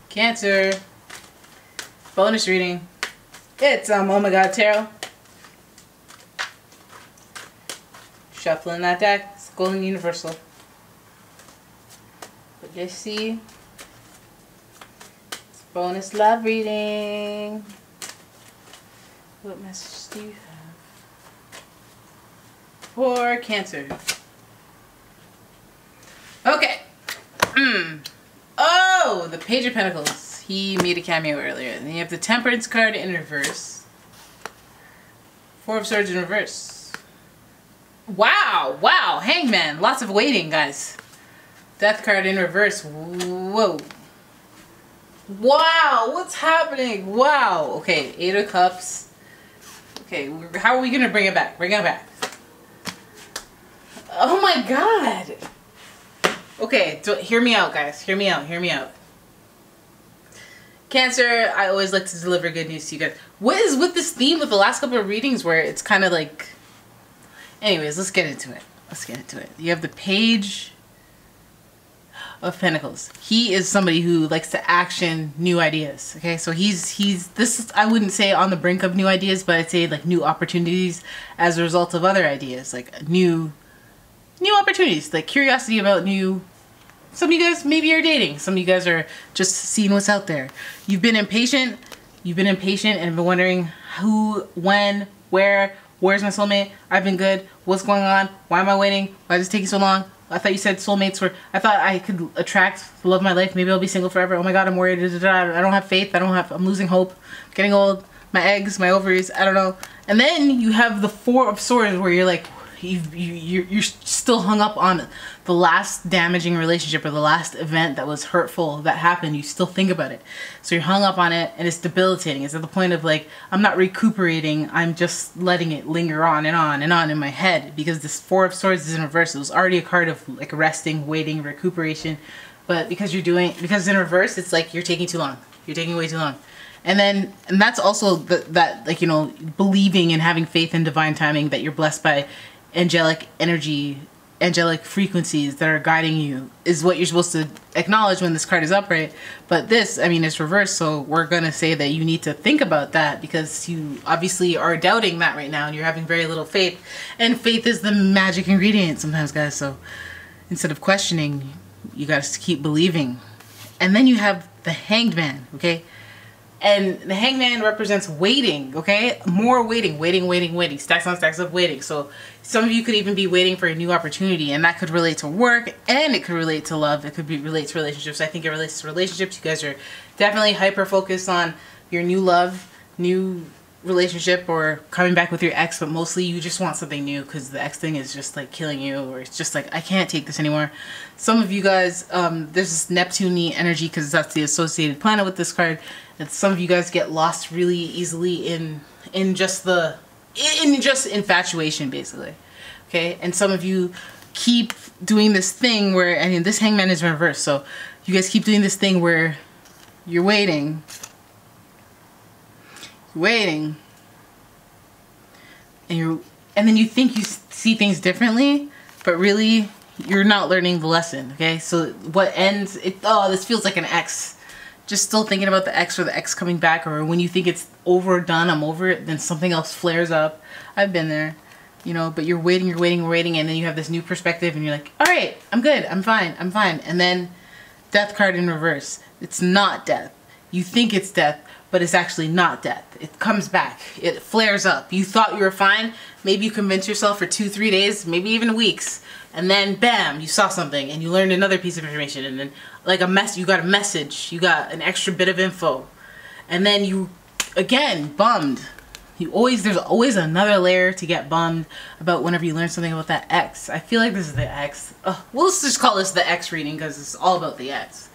Cancer. Bonus reading. It's OMG Tarot. Shuffling that deck. It's Golden Universal. But you see, it's bonus love reading. What message do you have for Cancer? Okay. Oh, the Page of Pentacles. He made a cameo earlier. And then you have the Temperance card in reverse. Four of Swords in reverse. Wow, wow, Hangman. Lots of waiting, guys. Death card in reverse. Whoa. Wow, what's happening? Wow. Okay, Eight of Cups. Okay, how are we going to bring it back? Bring it back. Oh my god. Okay, so hear me out, guys. Hear me out. Hear me out. Cancer, I always like to deliver good news to you guys. What is with this theme with the last couple of readings where it's kind of like... Anyways, let's get into it. Let's get into it. You have the Page of Pentacles. He is somebody who likes to action new ideas. Okay, so he's this is, I wouldn't say on the brink of new ideas, but I'd say like new opportunities as a result of other ideas, like new opportunities, like curiosity about new. Some of you guys maybe are dating. Some of you guys are just seeing what's out there. You've been impatient. You've been impatient and been wondering who, when, where, where's my soulmate? I've been good. What's going on? Why am I waiting? Why is this taking so long? I thought you said soulmates were... I thought I could attract the love of my life. Maybe I'll be single forever. Oh my god, I'm worried. I don't have faith. I'm losing hope. I'm getting old. My eggs, my ovaries. I don't know. And then you have the Four of Swords where you're like... You're still hung up on the last damaging relationship or the last event that was hurtful that happened. You still think about it. So you're hung up on it and it's debilitating. It's at the point of like, I'm not recuperating. I'm just letting it linger on and on and on in my head because this Four of Swords is in reverse. It was already a card of like resting, waiting, recuperation. But because it's in reverse, it's like you're taking too long. You're taking way too long. And that's also that like, you know, believing and having faith in divine timing that you're blessed by angelic energy, angelic frequencies that are guiding you is what you're supposed to acknowledge when this card is upright. But this, I mean, it's reversed, so we're gonna say that you need to think about that because you obviously are doubting that right now and you're having very little faith. And faith is the magic ingredient sometimes, guys. So instead of questioning, you gotta keep believing. And then you have the Hanged Man, okay? And the Hangman represents waiting, okay? More waiting, waiting. Stacks on stacks of waiting. So some of you could even be waiting for a new opportunity, and that could relate to work, and it could relate to love. It could relate to relationships. I think it relates to relationships. You guys are definitely hyper-focused on your new love, new relationship, or coming back with your ex, but mostly you just want something new because the ex thing is just like killing you, or it's just like, I can't take this anymore. Some of you guys, there's this Neptune energy because that's the associated planet with this card. And some of you guys get lost really easily in just infatuation, basically. Okay, and some of you keep doing this thing where, I mean, this Hangman is reversed, so you guys keep doing this thing where you're waiting, and then you think you see things differently, but really you're not learning the lesson. Okay, so what ends it? Oh, this feels like an ex. Just still thinking about the ex or the ex coming back, or when you think it's overdone, I'm over it, then something else flares up. I've been there, you know, but you're waiting, and then you have this new perspective and you're like, all right, I'm good, I'm fine. And then Death card in reverse. It's not death. You think it's death, but it's actually not death. It comes back. It flares up. You thought you were fine. Maybe you convinced yourself for 2-3 days, maybe even weeks. And then bam, you saw something and you learned another piece of information, and then like you got a message, you got an extra bit of info. And then you again bummed. There's always another layer to get bummed about whenever you learn something about that ex. I feel like this is the ex. Well, let's just call this the ex reading because it's all about the ex.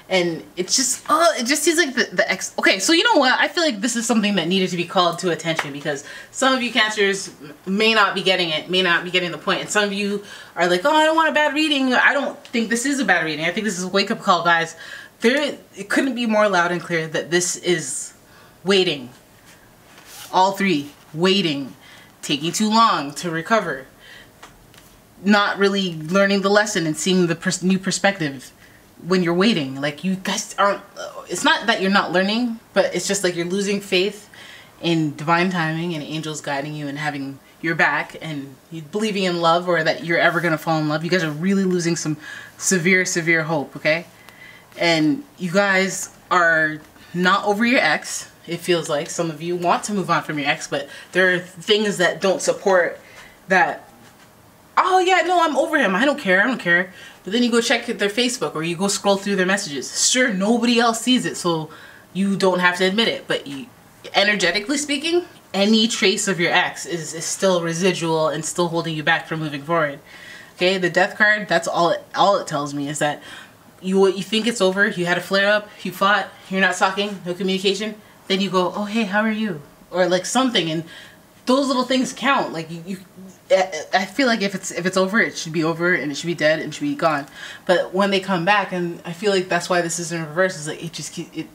And it's just, it just seems like the ex. Okay, so you know what? I feel like this is something that needed to be called to attention because some of you Cancers may not be getting it, may not be getting the point. And some of you are like, oh, I don't want a bad reading. I don't think this is a bad reading. I think this is a wake-up call, guys. It couldn't be more loud and clear that this is waiting. All three. Waiting. Taking too long to recover. Not really learning the lesson and seeing the new perspective. When you're waiting, like you guys aren't, it's not that you're not learning, but it's just like you're losing faith in divine timing and angels guiding you and having your back and you believing in love, or that you're ever going to fall in love. You guys are really losing some severe hope, okay? And you guys are not over your ex. It feels like some of you want to move on from your ex, but there are things that don't support that. Oh yeah, no, I'm over him. I don't care. But then you go check their Facebook or you go scroll through their messages. Sure, nobody else sees it, so you don't have to admit it. But energetically speaking, any trace of your ex is still residual and still holding you back from moving forward. Okay, the death card, that's all it tells me is that you think it's over, you had a flare up, you fought, you're not talking, no communication, then you go, oh hey, how are you? Or like something, and those little things count. Like I feel like if it's over, it should be over and it should be dead and it should be gone. But when they come back, and I feel like that's why this is in reverse, is like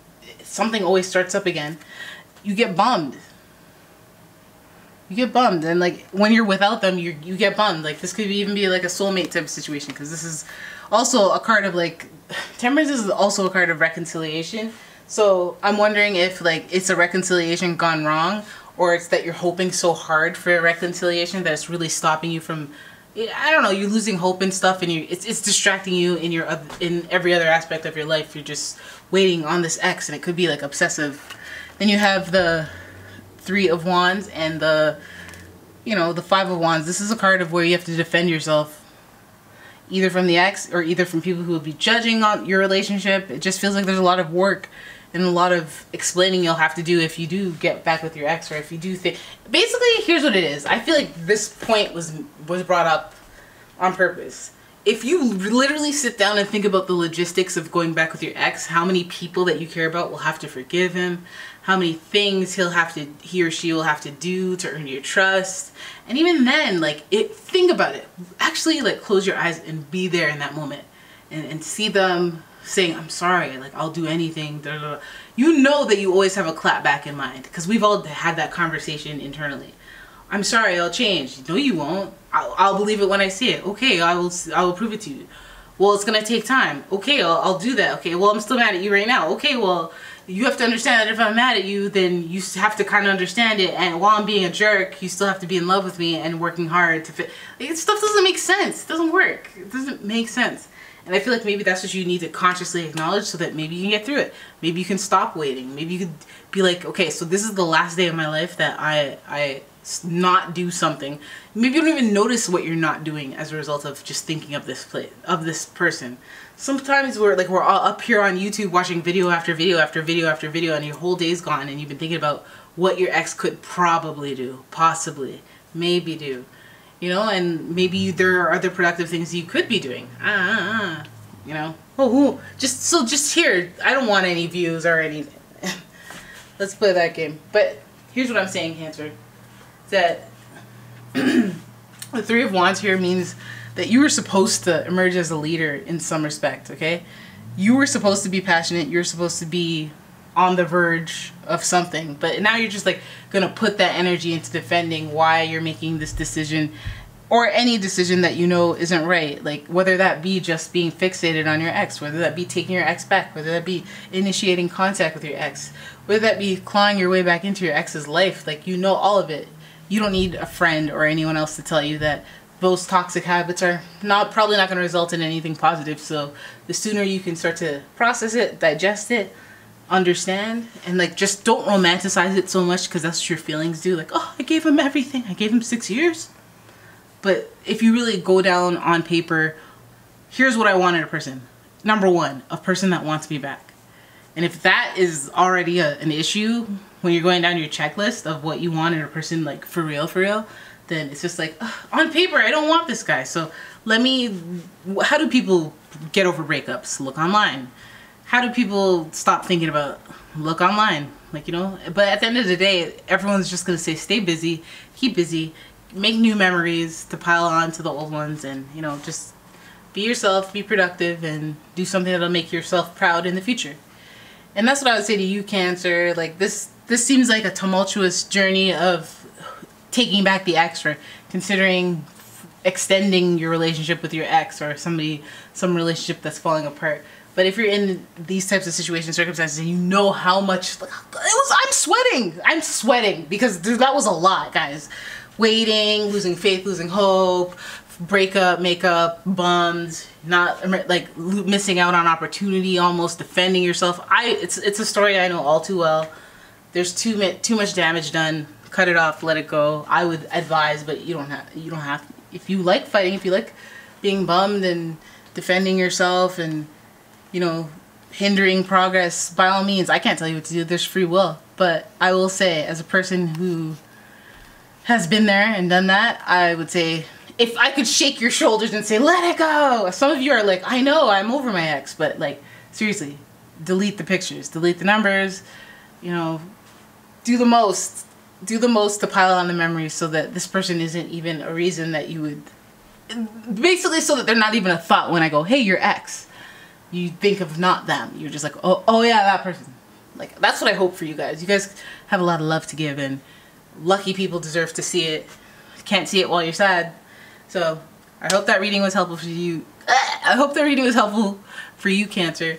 something always starts up again. You get bummed. You get bummed, and like when you're without them, you get bummed. Like this could even be like a soulmate type of situation, because this is also a card of like Temperance is also a card of reconciliation. So I'm wondering if like it's a reconciliation gone wrong, or it's that you're hoping so hard for a reconciliation that it's really stopping you from, I don't know, you're losing hope and stuff, and it's distracting you in every other aspect of your life. You're just waiting on this ex, and it could be like obsessive. Then you have the Three of Wands and the Five of Wands. This is a card of where you have to defend yourself, either from the ex or either from people who will be judging on your relationship. It just feels like there's a lot of work and a lot of explaining you'll have to do if you do get back with your ex, or if you do think. Basically, here's what it is. I feel like this point was brought up on purpose. If you literally sit down and think about the logistics of going back with your ex, how many people that you care about will have to forgive him, how many things he or she will have to do to earn your trust. And even then, like, think about it. Actually, like, close your eyes and be there in that moment and see them saying, I'm sorry, like, I'll do anything. Da, da, da. You know that you always have a clap back in mind, because we've all had that conversation internally. I'm sorry, I'll change. No, you won't. I'll believe it when I see it. Okay, I will prove it to you. Well, it's gonna take time. Okay, I'll do that. Okay, well, I'm still mad at you right now. Okay, well, you have to understand that if I'm mad at you, then you have to kind of understand it. And while I'm being a jerk, you still have to be in love with me and working hard to fit. Like, stuff doesn't make sense. It doesn't work. It doesn't make sense. And I feel like maybe that's what you need to consciously acknowledge, so that maybe you can get through it. Maybe you can stop waiting. Maybe you could be like, okay, so this is the last day of my life that I not do something. Maybe you don't even notice what you're not doing as a result of just thinking of this person. Sometimes we're all up here on YouTube watching video after video after video after video, and your whole day's gone, and you've been thinking about what your ex could probably do, possibly, maybe do. You know, and maybe there are other productive things you could be doing. You know, just here. I don't want any views or anything. Let's play that game. But here's what I'm saying, Cancer. That the Three of Wands here means that you were supposed to emerge as a leader in some respect. Okay, you were supposed to be passionate. You're supposed to be on the verge of something, but now you're just like gonna put that energy into defending why you're making this decision, or any decision that you know isn't right. Like, whether that be just being fixated on your ex, whether that be taking your ex back, whether that be initiating contact with your ex, whether that be clawing your way back into your ex's life. Like, you know all of it. You don't need a friend or anyone else to tell you that those toxic habits are probably not going to result in anything positive. So the sooner you can start to process it, digest it, understand, and like, just don't romanticize it so much, because that's what your feelings do. Like, oh, I gave him everything. I gave him 6 years. But if you really go down on paper, here's what I want in a person. Number one, a person that wants me back. And if that is already an issue when you're going down your checklist of what you want in a person, like for real, then it's just like, on paper, I don't want this guy. So how do people get over breakups? Look online. How do people stop thinking about? Look online. Like, you know, but at the end of the day, everyone's just going to say, stay busy, keep busy, make new memories to pile on to the old ones, and, you know, just be yourself, be productive, and do something that'll make yourself proud in the future. And that's what I would say to you, Cancer. Like, this seems like a tumultuous journey of taking back the ex, or considering extending your relationship with your ex, or some relationship that's falling apart. But if you're in these types of situations, circumstances, and you know how much, like, I'm sweating because that was a lot, guys. Waiting, losing faith, losing hope, breakup, makeup, bummed, not like missing out on opportunity, almost defending yourself. It's a story I know all too well. There's too much damage done. Cut it off, let it go. I would advise, but you don't have. If you like fighting, if you like being bummed and defending yourself and, you know, hindering progress, by all means. I can't tell you what to do. There's free will. But I will say, as a person who has been there and done that, I would say, if I could shake your shoulders and say, let it go. Some of you are like, I know, I'm over my ex. But, like, seriously, delete the pictures. Delete the numbers. You know, do the most. Do the most to pile on the memories so that this person isn't even a reason that you would... Basically so that they're not even a thought when I go, hey, your ex. You think of not them. You're just like, oh yeah, that person. Like, that's what I hope for you guys. You guys have a lot of love to give, and lucky people deserve to see it. Can't see it while you're sad. So, I hope that reading was helpful for you. I hope that reading was helpful for you, Cancer.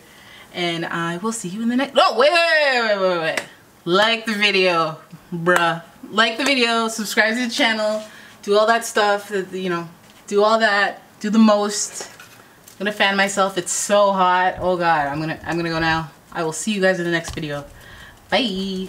And I will see you in the next... Oh, wait. Like the video, bruh. Like the video, subscribe to the channel, do all that stuff, you know, do all that, do the most. I'm gonna fan myself, it's so hot. Oh God, I'm gonna go now. I will see you guys in the next video. Bye.